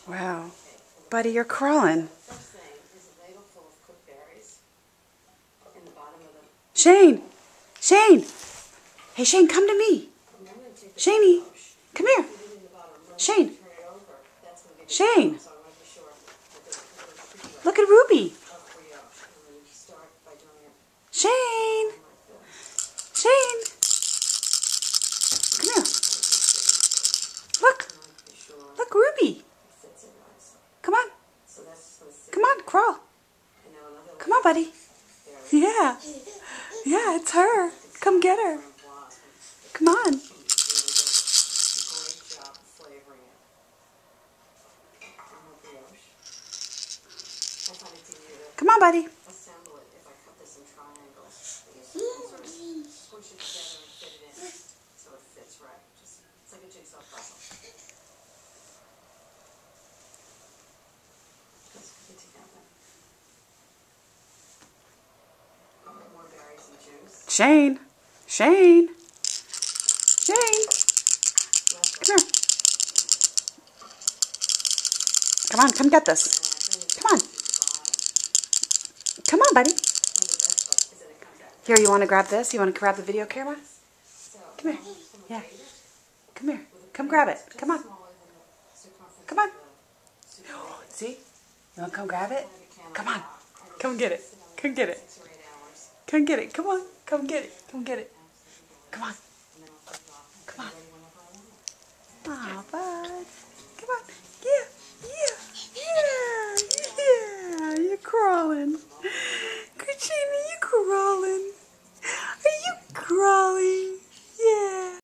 Wow. Buddy, you're crawling. Shane! Shane! Hey, Shane, come to me. Shaney, come here. Shane. Shane. Look at Ruby. Shane. Shane. Come here. Look. Look, Ruby. Come on. Come on, crawl. Come on, buddy. Yeah. Yeah, it's her. Come get her. Come on. Come on, buddy. Shane. Shane. Shane. Come here. Come on, come get this. Come on. Come on, buddy. Here, you want to grab this? You want to grab the video camera? Come here. Yeah. Come here. Come grab it. Come on. Come on. See? You want to come grab it? Come on. Come get it. Come get it. Come get it. Come on. Come get it. Come get it. Come on. Come on. Aw, bud.